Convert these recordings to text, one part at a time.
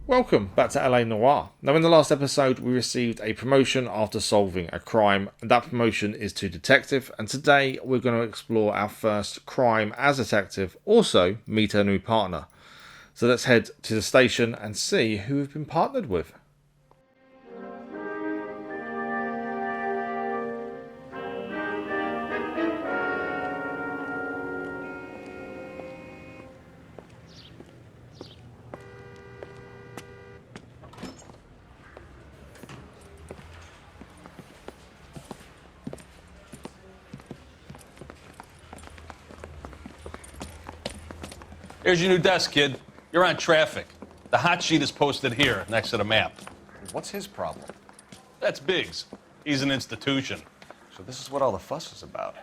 Welcome back to LA Noire. Now, in the last episode, we received a promotion after solving a crime, and that promotion is to detective. And today, we're going to explore our first crime as detective, also meet our new partner. So let's head to the station and see who we've been partnered with. Here's your new desk, kid. You're on traffic. The hot sheet is posted here, next to the map. What's his problem? That's Biggs. He's an institution. So this is what all the fuss is about.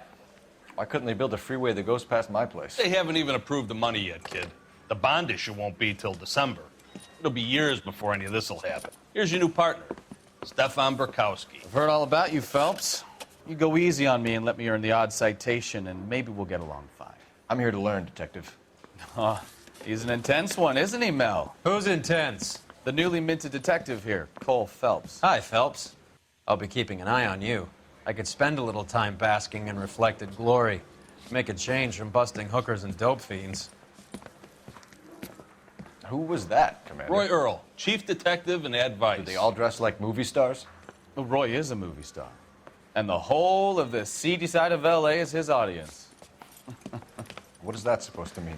Why couldn't they build a freeway that goes past my place? They haven't even approved the money yet, kid. The bond issue won't be till December. It'll be years before any of this will happen. Here's your new partner, Stefan Bekowsky. I've heard all about you, Phelps. You go easy on me and let me earn the odd citation, and maybe we'll get along fine. I'm here to learn, Detective. Oh, he's an intense one, isn't he, Mel? Who's intense? The newly minted detective here, Cole Phelps. Hi, Phelps. I'll be keeping an eye on you. I could spend a little time basking in reflected glory. Make a change from busting hookers and dope fiends. Who was that, Commander? Roy Earl, chief detective and advice. Do they all dress like movie stars? Well, Roy is a movie star. And the whole of the seedy side of L.A. is his audience. What is that supposed to mean?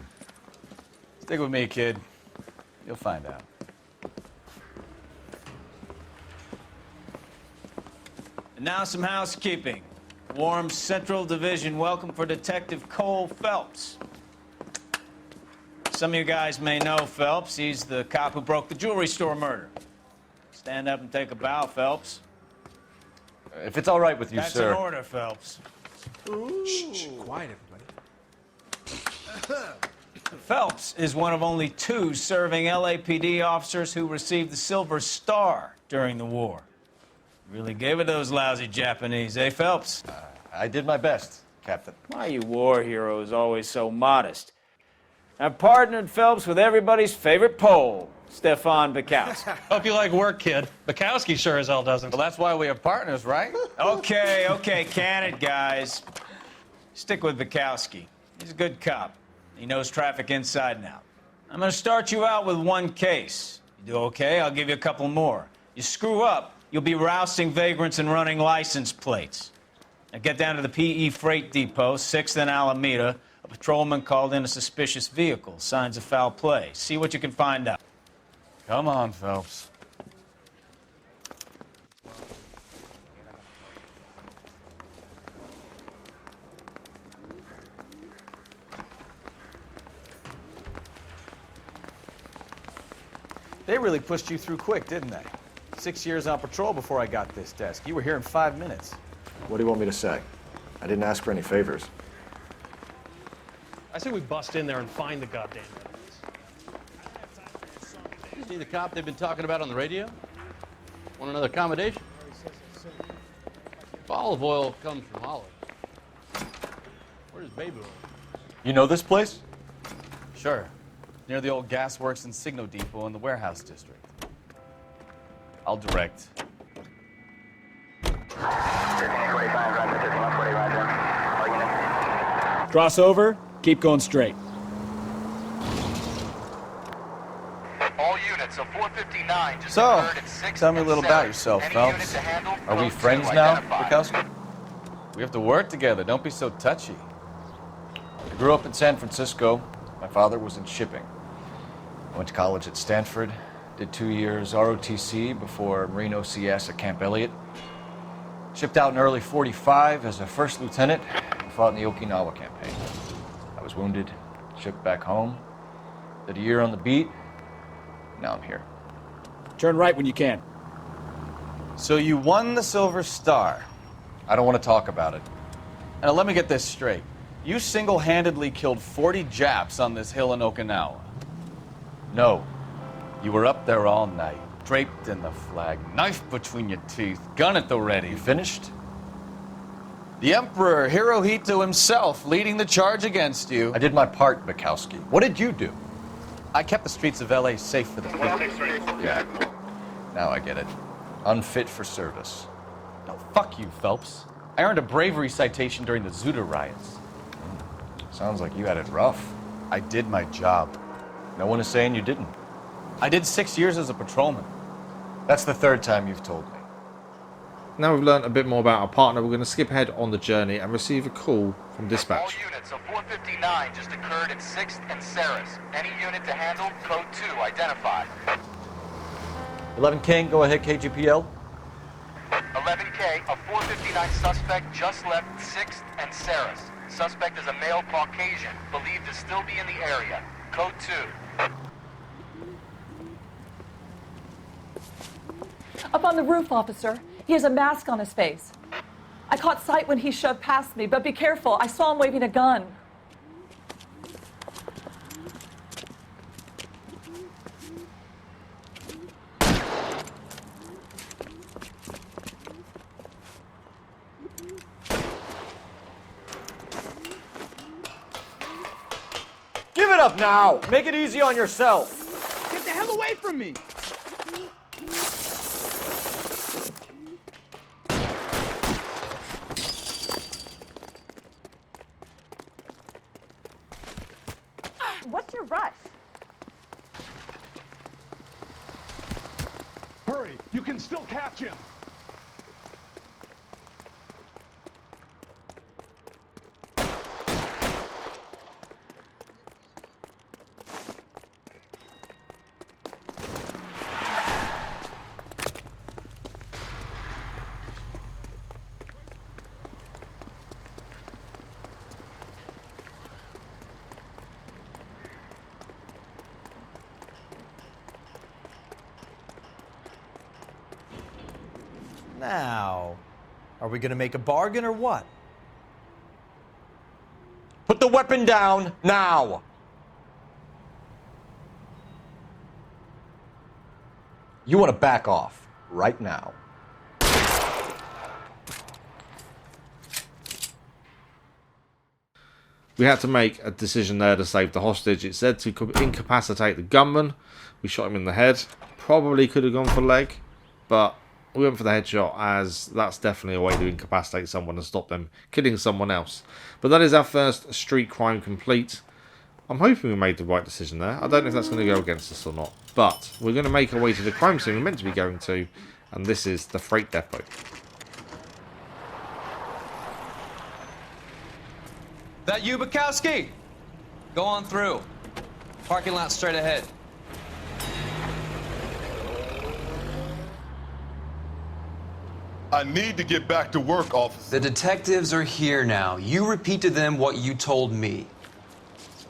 Stick with me, kid. You'll find out. And now some housekeeping. Warm Central Division welcome for Detective Cole Phelps. Some of you guys may know Phelps. He's the cop who broke the jewelry store murder. Stand up and take a bow, Phelps. If it's all right with you, That's sir. an order, Phelps. Shh, quiet, everybody. Phelps is one of only two serving LAPD officers who received the Silver Star during the war. Really gave it those lousy Japanese, eh, Phelps? I did my best, Captain. Why are you war heroes always so modest? I've partnered Phelps with everybody's favorite Pole, Stefan Bekowsky. Hope you like work, kid. Bekowsky sure as hell doesn't. Well, that's why we have partners, right? Okay, can it, guys. Stick with Bekowsky. He's a good cop. He knows traffic inside and out. I'm going to start you out with one case. You do okay, I'll give you a couple more. You screw up, you'll be rousting vagrants and running license plates. Now get down to the PE Freight Depot, 6th and Alameda. A patrolman called in a suspicious vehicle. Signs of foul play. See what you can find out. Come on, Phelps. They really pushed you through quick, didn't they? 6 years on patrol before I got this desk. You were here in 5 minutes. What do you want me to say? I didn't ask for any favors. I say we bust in there and find the goddamn evidence. You see the cop they've been talking about on the radio? Want another accommodation? If olive oil comes from olives, where's baby oil? You know this place? Sure. Near the old gas works and Signo Depot in the warehouse district. I'll direct. Cross over, keep going straight. All units of 459 just So, occurred at 6 tell me a and little 7. about yourself, Any Phelps. unit to handle, Are we code friends 2 now, identified. Bekowsky? We have to work together. Don't be so touchy. I grew up in San Francisco. My father was in shipping. I went to college at Stanford, did 2 years ROTC before Marine OCS at Camp Elliott. Shipped out in early '45 as a first lieutenant and fought in the Okinawa campaign. I was wounded, shipped back home, did a year on the beat. Now I'm here. Turn right when you can. So you won the Silver Star. I don't want to talk about it. Now let me get this straight. You single-handedly killed 40 Japs on this hill in Okinawa. No. You were up there all night, draped in the flag, knife between your teeth, gun at the ready. You finished? The Emperor Hirohito himself leading the charge against you. I did my part, Bekowsky. What did you do? I kept the streets of LA safe for the people. Yeah. Now I get it. Unfit for service. No, fuck you, Phelps. I earned a bravery citation during the Zuda riots. Sounds like you had it rough. I did my job. No one is saying you didn't. I did 6 years as a patrolman. That's the third time you've told me. Now we've learned a bit more about our partner, we're going to skip ahead on the journey and receive a call from All dispatch. units, a 459 just occurred at 6th and Saris. Any unit to handle, code 2, identify. 11 King, go ahead, KGPL. 11K, a 459 suspect just left 6th and Saris. Suspect is a male Caucasian, believed to still be in the area. Code 2. Up on the roof, officer. He has a mask on his face. I caught sight when he shoved past me, but be careful. I saw him waving a gun. Give it up now! Make it easy on yourself! Get the hell away from me! What's your rush? Hurry! You can still catch him! Now, are we gonna make a bargain or what? Put the weapon down, now! You want to back off, right now. We had to make a decision there to save the hostage. It said to incapacitate the gunman. We shot him in the head. Probably could have gone for leg, but we went for the headshot, as that's definitely a way to incapacitate someone and stop them killing someone else. But that is our first street crime complete. I'm hoping we made the right decision there. I don't know if that's going to go against us or not. But we're going to make our way to the crime scene we're meant to be going to. And this is the freight depot. That you, Bekowsky? Go on through. Parking lot straight ahead. I need to get back to work, officer. The detectives are here now. You repeat to them what you told me.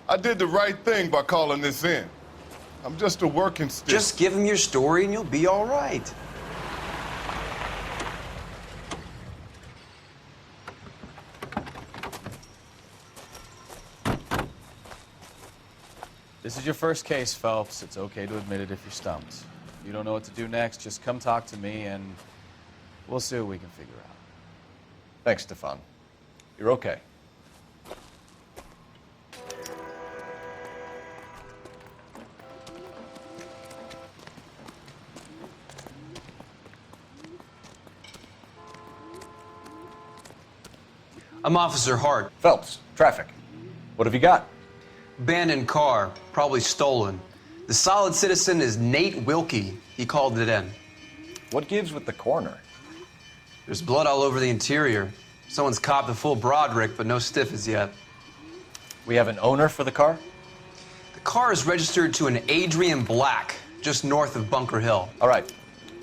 I did the right thing by calling this in. I'm just a working stick. Just give them your story and you'll be all right. This is your first case, Phelps. It's okay to admit it if you're stumped. If you don't know what to do next, just come talk to me and we'll see what we can figure out. Thanks, Stefan. You're okay. I'm Officer Hart. Phelps, traffic. What have you got? Abandoned car, probably stolen. The solid citizen is Nate Wilkie. He called it in. What gives with the coroner? There's blood all over the interior. Someone's copped a full Broderick, but no stiff as yet. We have an owner for the car? The car is registered to an Adrian Black, just north of Bunker Hill. All right,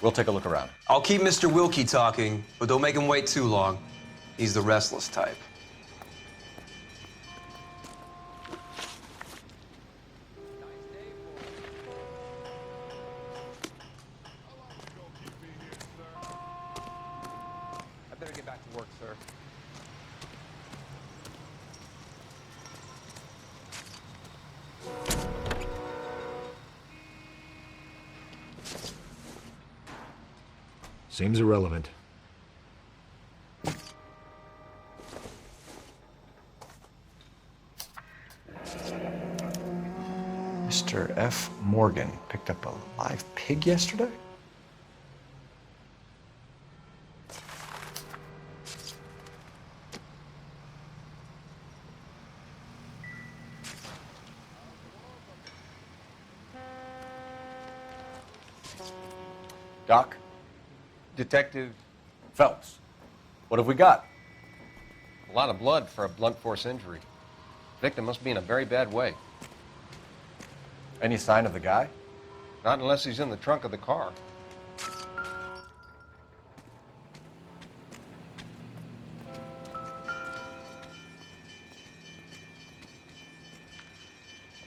we'll take a look around. I'll keep Mr. Wilkie talking, but don't make him wait too long. He's the restless type. I better get back to work, sir. Seems irrelevant. Mr. Mr. F. Morgan picked up a live pig yesterday? Doc? Detective, Phelps, what have we got? a lot of blood for a blunt force injury. Victim must be in a very bad way. Any sign of the guy? Not unless he's in the trunk of the car.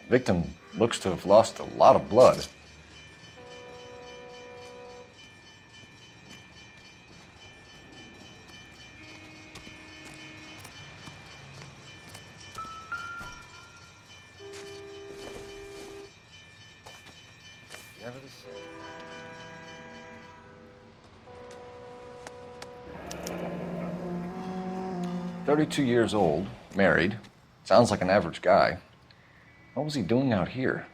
Victim looks to have lost a lot of blood. Never the same. "32 years old, married. Sounds like an average guy. What was he doing out here?"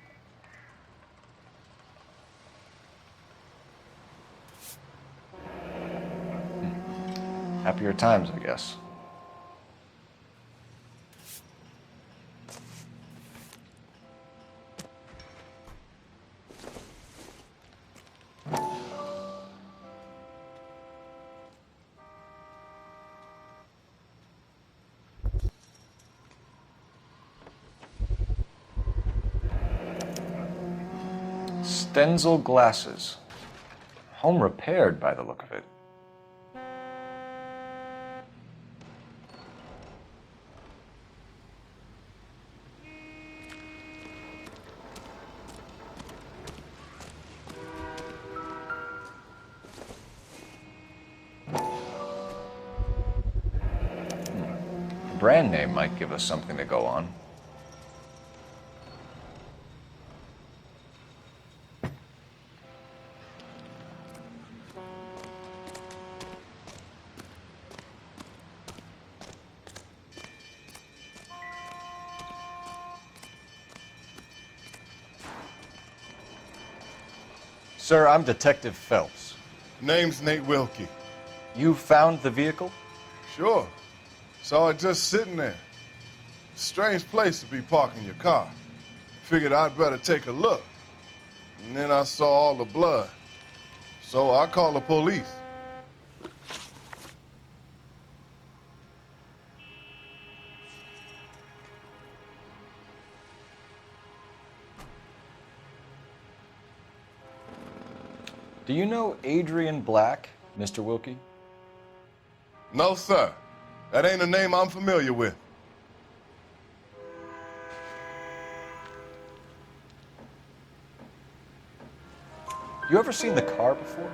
Happier times, I guess. Stenzel glasses. Home repaired by the look of it. The brand name might give us something to go on. Sir, I'm Detective Phelps. Name's Nate Wilkie. You found the vehicle? Sure. Saw it just sitting there. Strange place to be parking your car. Figured I'd better take a look. And then I saw all the blood. So I called the police. Do you know Adrian Black, Mr. Wilkie? No, sir. That ain't a name I'm familiar with. You ever seen the car before?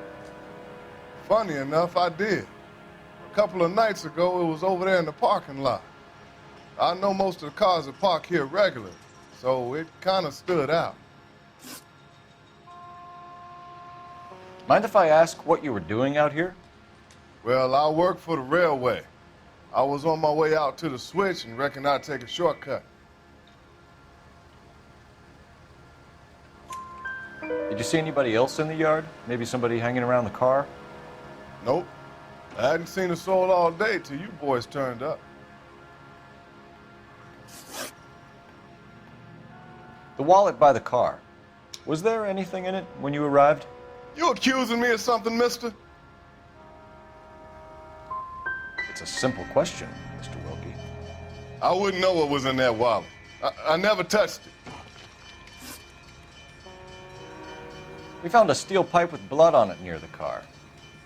Funny enough, I did. A couple of nights ago, it was over there in the parking lot. I know most of the cars are parked here regularly, so it kind of stood out. Mind if I ask what you were doing out here? Well, I work for the railway. I was on my way out to the switch and reckoned I'd take a shortcut. Did you see anybody else in the yard? Maybe somebody hanging around the car? Nope. I hadn't seen a soul all day till you boys turned up. The wallet by the car. Was there anything in it when you arrived? You accusing me of something, mister? It's a simple question, Mr. Wilkie. I wouldn't know what was in that wallet. I never touched it. We found a steel pipe with blood on it near the car.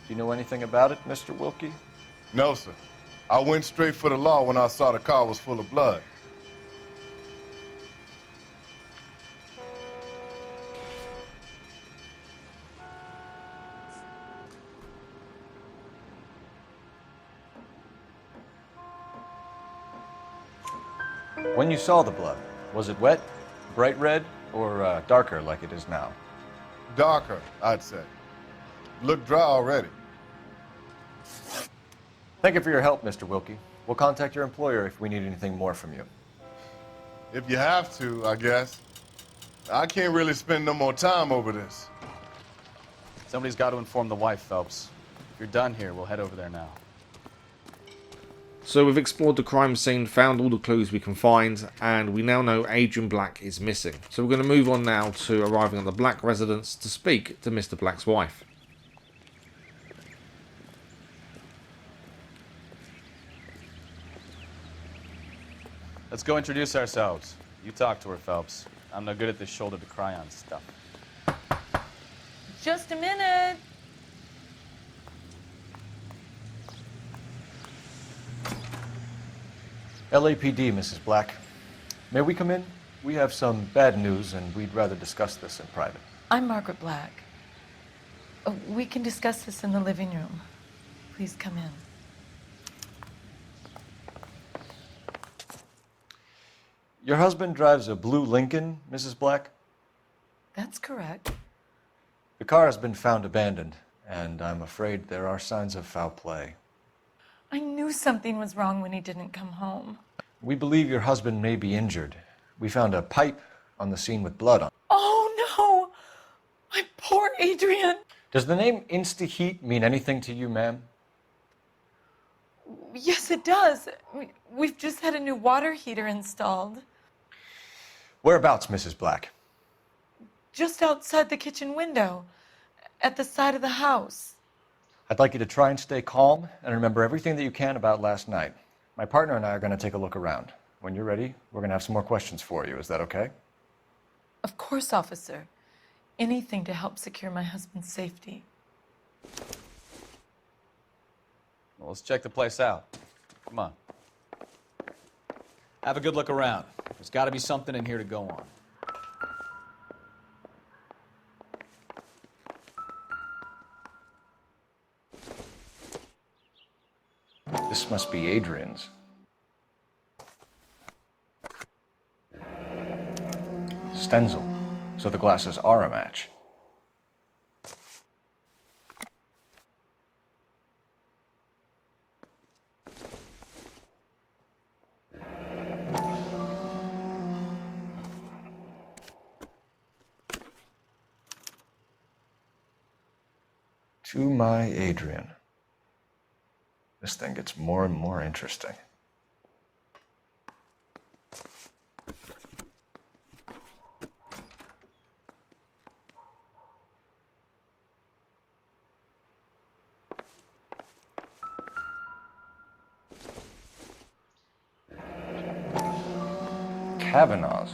Do you know anything about it, Mr. Wilkie? No, sir. I went straight for the law when I saw the car was full of blood. When you saw the blood, was it wet, bright red, or darker like it is now? Darker, I'd say. Looked dry already. Thank you for your help, Mr. Wilkie. We'll contact your employer if we need anything more from you. If you have to, I guess. I can't really spend no more time over this. Somebody's got to inform the wife, Phelps. If you're done here, we'll head over there now. So we've explored the crime scene, found all the clues we can find, and we now know Adrian Black is missing. So we're going to move on now to arriving at the Black residence to speak to Mr. Black's wife. Let's go introduce ourselves. You talk to her, Phelps. I'm no good at this shoulder to cry on stuff. Just a minute. LAPD, Mrs. Black. May we come in? We have some bad news, and we'd rather discuss this in private. I'm Margaret Black. We can discuss this in the living room. Please come in. Your husband drives a blue Lincoln, Mrs. Black? That's correct. The car has been found abandoned, and I'm afraid there are signs of foul play. I knew something was wrong when he didn't come home. We believe your husband may be injured. We found a pipe on the scene with blood on it. Oh, no! My poor Adrian! Does the name Insta-Heat mean anything to you, ma'am? Yes, it does. We've just had a new water heater installed. Whereabouts, Mrs. Black? Just outside the kitchen window, at the side of the house. I'd like you to try and stay calm and remember everything that you can about last night. My partner and I are going to take a look around. When you're ready, we're going to have some more questions for you. Is that okay? Of course, officer. Anything to help secure my husband's safety. Well, let's check the place out. Come on. Have a good look around. There's got to be something in here to go on. This must be Adrian's. Stencil. So the glasses are a match. To my Adrian. This thing gets more and more interesting. Cavanagh's.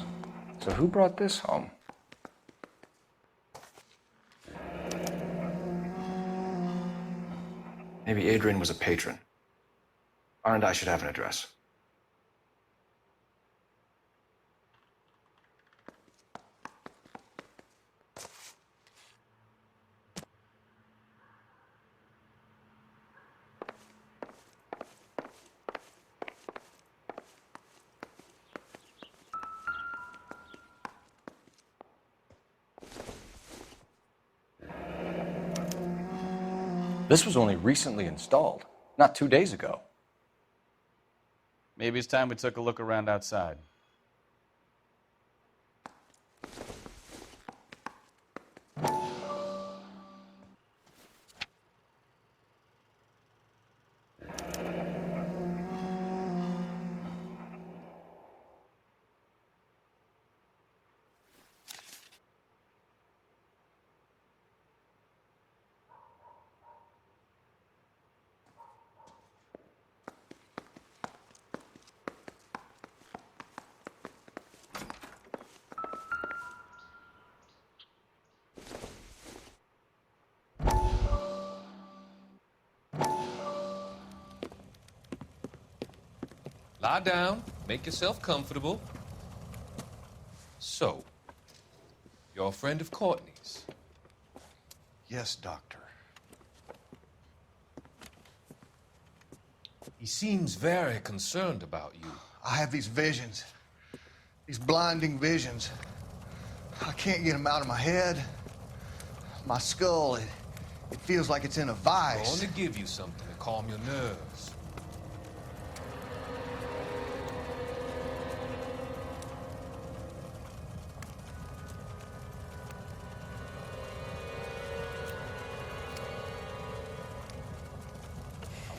So who brought this home? Maybe Adrian was a patron. R&I should have an address. This was only recently installed, not 2 days ago. Maybe it's time we took a look around outside. Lie down, make yourself comfortable. So, you're a friend of Courtney's? Yes, Doctor. He seems very concerned about you. I have these visions, these blinding visions. I can't get them out of my head. My skull, it feels like it's in a vice. I want to give you something to calm your nerves.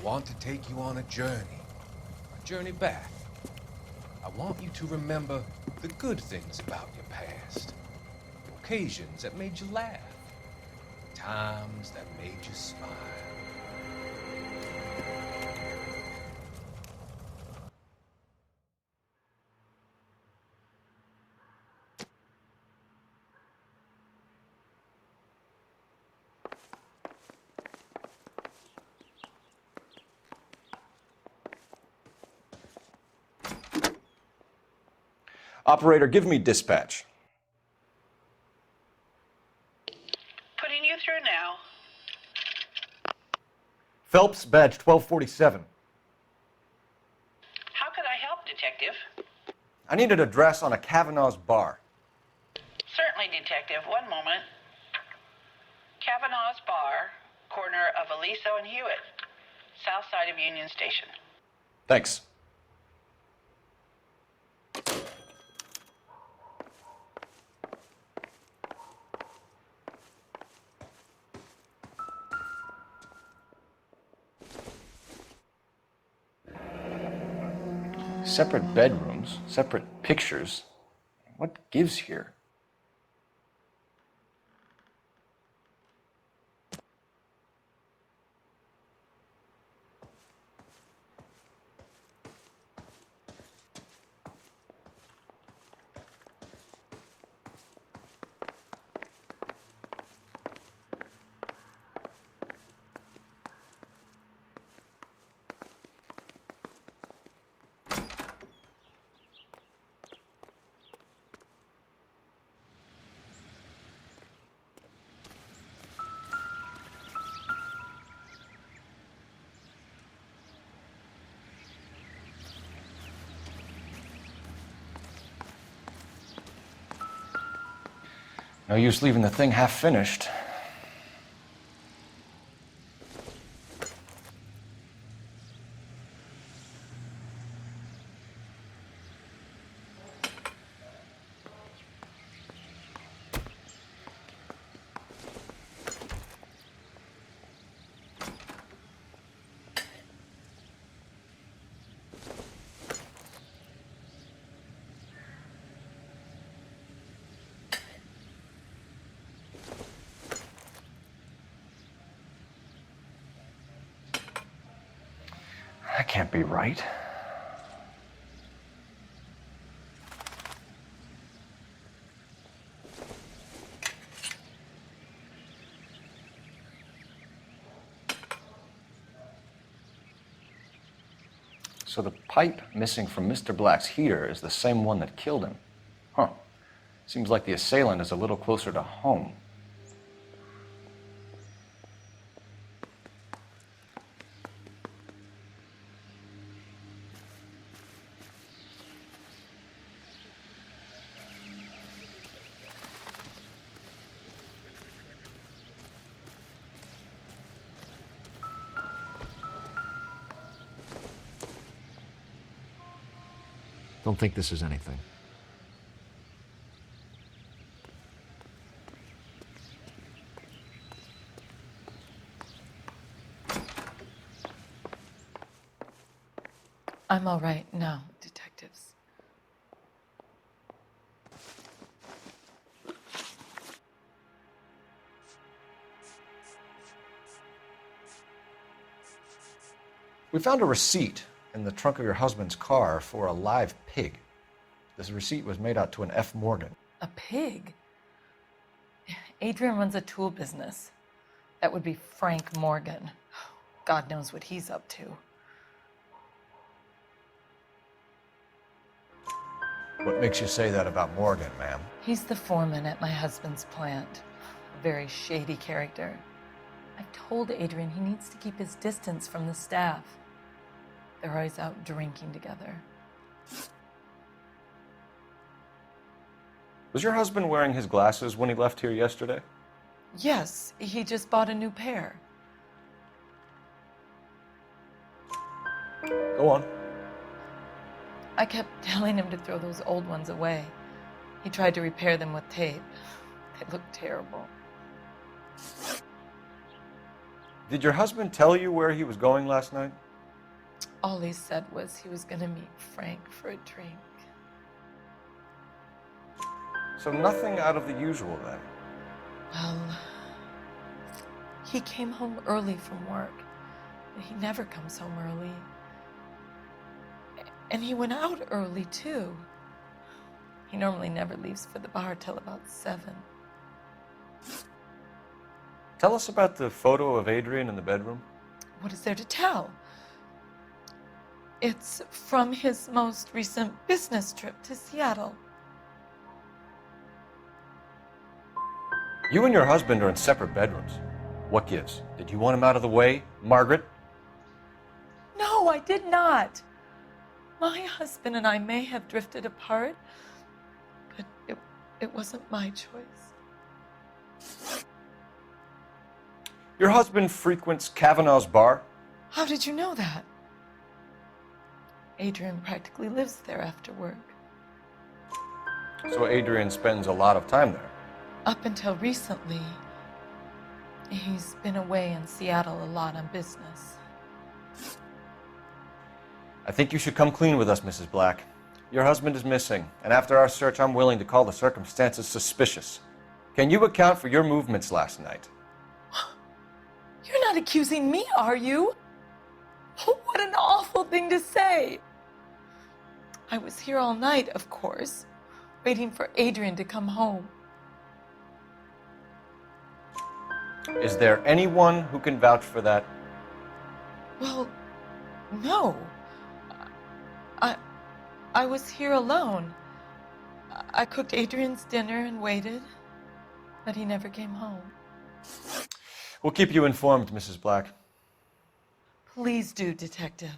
I want to take you on a journey back. I want you to remember the good things about your past, the occasions that made you laugh, times that made you smile. Operator, give me dispatch. Putting you through now. Phelps, badge 1247. How could I help, Detective? I need an address on a Cavanagh's bar. Certainly, Detective. One moment. Cavanagh's Bar, corner of Aliso and Hewitt, south side of Union Station. Thanks. Separate bedrooms, separate pictures. What gives here? No use leaving the thing half finished. That can't be right. So the pipe missing from Mr. Black's heater is the same one that killed him. Huh. Seems like the assailant is a little closer to home. Don't think this is anything. I'm all right now, detectives. We found a receipt in the trunk of your husband's car for a live pig. This receipt was made out to an F. Morgan. A pig? Adrian runs a tool business. That would be Frank Morgan. God knows what he's up to. What makes you say that about Morgan, ma'am? He's the foreman at my husband's plant. A very shady character. I've told Adrian he needs to keep his distance from the staff. They're always out drinking together. Was your husband wearing his glasses when he left here yesterday? Yes, he just bought a new pair. Go on. I kept telling him to throw those old ones away. He tried to repair them with tape. They looked terrible. Did your husband tell you where he was going last night? All he said was he was going to meet Frank for a drink. So nothing out of the usual then? Well, he came home early from work. He never comes home early. And he went out early, too. He normally never leaves for the bar till about 7. Tell us about the photo of Adrian in the bedroom. What is there to tell? It's from his most recent business trip to Seattle. You and your husband are in separate bedrooms. What gives? Did you want him out of the way, Margaret? No, I did not. My husband and I may have drifted apart, but it wasn't my choice. Your husband frequents Cavanagh's bar? How did you know that? Adrian practically lives there after work. So Adrian spends a lot of time there. Up until recently, he's been away in Seattle a lot on business. I think you should come clean with us, Mrs. Black. Your husband is missing, and after our search, I'm willing to call the circumstances suspicious. Can you account for your movements last night? You're not accusing me, are you? What an awful thing to say. I was here all night, of course, waiting for Adrian to come home. Is there anyone who can vouch for that? Well, no. I was here alone. I cooked Adrian's dinner and waited, but he never came home. We'll keep you informed, Mrs. Black. Please do, Detective.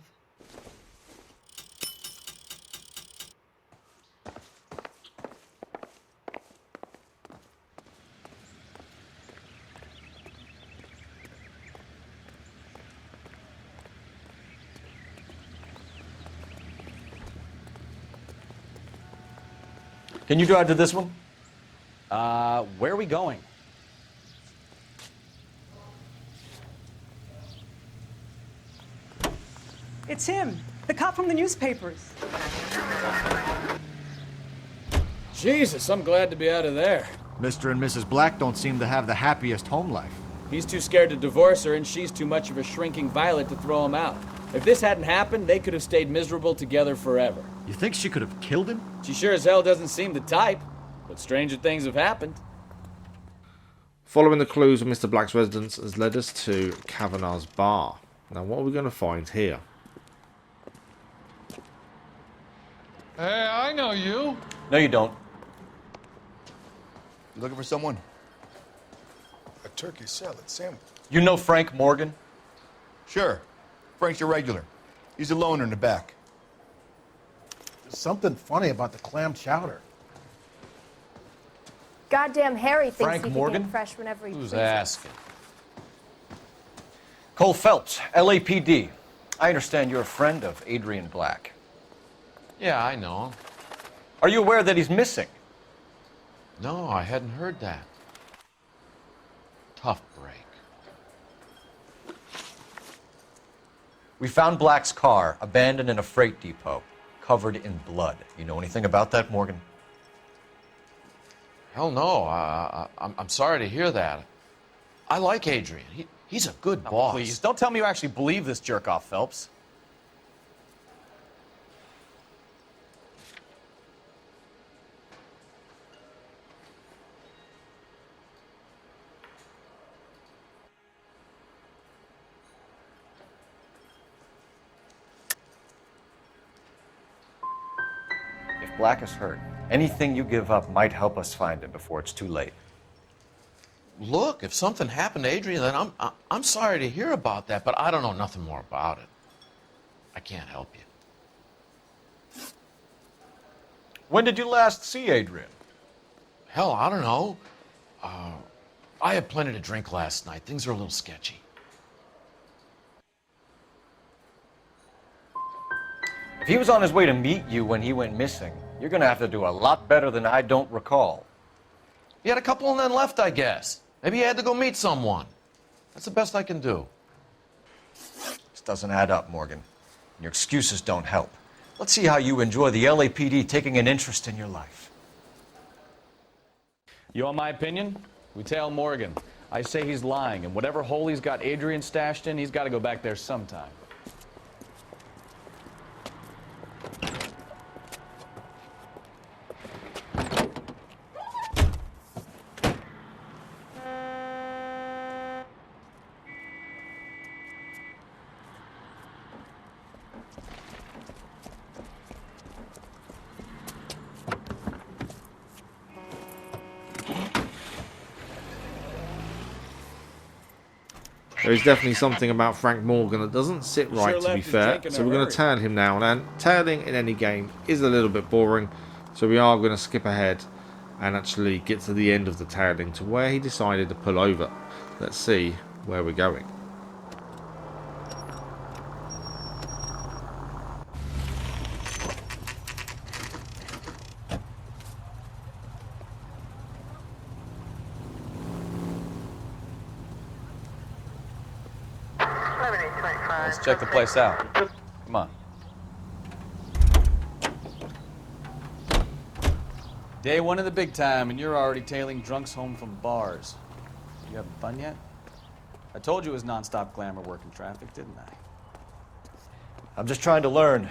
Can you drive to this one? Where are we going? It's him, the cop from the newspapers. Jesus, I'm glad to be out of there. Mr. and Mrs. Black don't seem to have the happiest home life. He's too scared to divorce her, and she's too much of a shrinking violet to throw him out. If this hadn't happened, they could have stayed miserable together forever. You think she could have killed him? She sure as hell doesn't seem the type, but stranger things have happened. Following the clues of Mr. Black's residence has led us to Cavanagh's bar. Now, what are we going to find here? Hey, I know you. No, you don't. You looking for someone? A turkey salad sandwich. You know Frank Morgan? Sure. Frank's your regular. He's a loner in the back. There's something funny about the clam chowder. Goddamn Harry thinks Frank he can Morgan? get fresh whenever he Who's pleases. asking? Cole Phelps, LAPD. I understand you're a friend of Adrian Black. Yeah, I know him. Are you aware that he's missing? No, I hadn't heard that. Tough break. We found Black's car abandoned in a freight depot, covered in blood. You know anything about that, Morgan? Hell no. I'm sorry to hear that. I like Adrian. He's a good boss. Please, don't tell me you actually believe this jerk-off, Phelps. If Black is hurt, anything you give up might help us find him before it's too late. Look, if something happened to Adrian, then I'm sorry to hear about that, but I don't know nothing more about it. I can't help you. When did you last see Adrian? Hell, I don't know. I had plenty to drink last night. Things are a little sketchy. If he was on his way to meet you when he went missing, you're gonna have to do a lot better than I don't recall. He had a couple and then left, I guess. Maybe he had to go meet someone. That's the best I can do. This doesn't add up, Morgan. Your excuses don't help. Let's see how you enjoy the LAPD taking an interest in your life. You want my opinion? We tail Morgan. I say he's lying, and whatever hole he's got Adrian stashed in, he's got to go back there sometime. There is definitely something about Frank Morgan that doesn't sit right, to be fair, so we're going to tail him now. And tailing in any game is a little bit boring, so we are going to skip ahead and actually get to the end of the tailing to where he decided to pull over. Let's see where we're going. Let's check the place out. Come on. Day one of the big time, and you're already tailing drunks home from bars. You having fun yet? I told you it was non-stop glamour work in traffic, didn't I? I'm just trying to learn.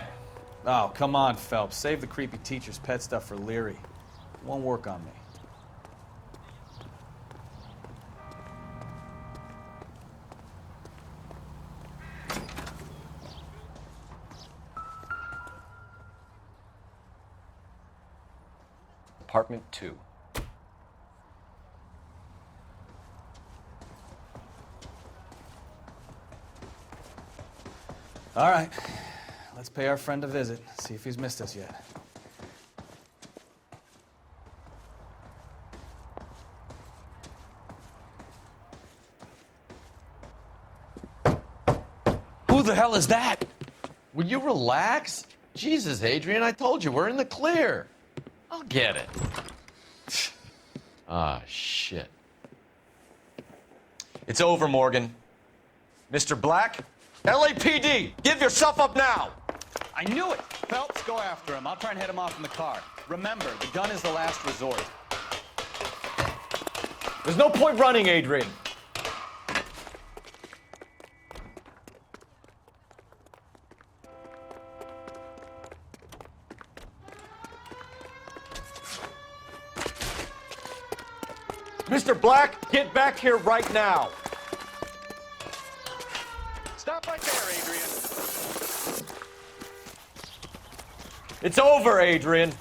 Oh, come on, Phelps. Save the creepy teacher's pet stuff for Leary. It won't work on me. Apartment 2. All right, let's pay our friend a visit, see if he's missed us yet. Who the hell is that? Will you relax? Jesus, Adrian, I told you, we're in the clear. I'll get it. Ah, shit. It's over, Morgan. Mr. Black, LAPD, give yourself up now! I knew it! Phelps, go after him. I'll try and head him off in the car. Remember, the gun is the last resort. There's no point running, Adrian. Mr. Black, get back here right now. Stop right there, Adrian. It's over, Adrian.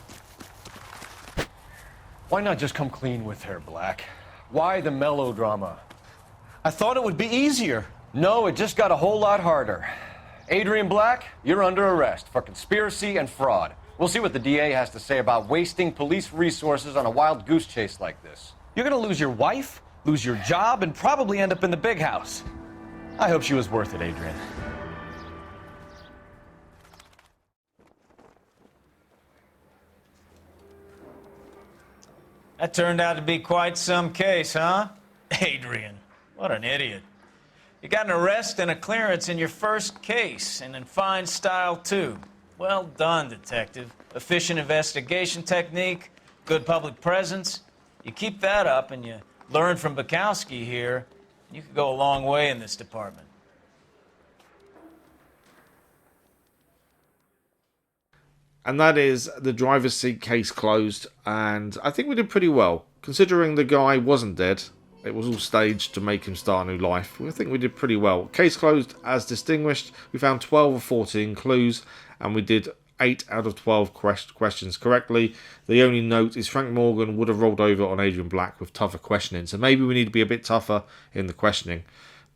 Why not just come clean with her, Black? Why the melodrama? I thought it would be easier. No, it just got a whole lot harder. Adrian Black, you're under arrest for conspiracy and fraud. We'll see what the DA has to say about wasting police resources on a wild goose chase like this. You're gonna lose your wife, lose your job, and probably end up in the big house. I hope she was worth it, Adrian. That turned out to be quite some case, huh? Adrian, what an idiot. You got an arrest and a clearance in your first case, and in fine style, too. Well done, detective. Efficient investigation technique, good public presence. You keep that up and you learn from Bekowsky here, you could go a long way in this department. And that is the driver's seat case closed, and I think we did pretty well. Considering the guy wasn't dead, it was all staged to make him start a new life. I think we did pretty well. Case closed as distinguished. We found 12 of 14 clues, and we did 8 out of 12 questions correctly. The only note is Frank Morgan would have rolled over on Adrian Black with tougher questioning, so maybe we need to be a bit tougher in the questioning.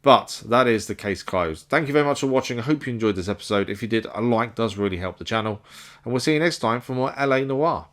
But that is the case closed. Thank you very much for watching. I hope you enjoyed this episode. If you did, a like does really help the channel. And we'll see you next time for more LA Noire.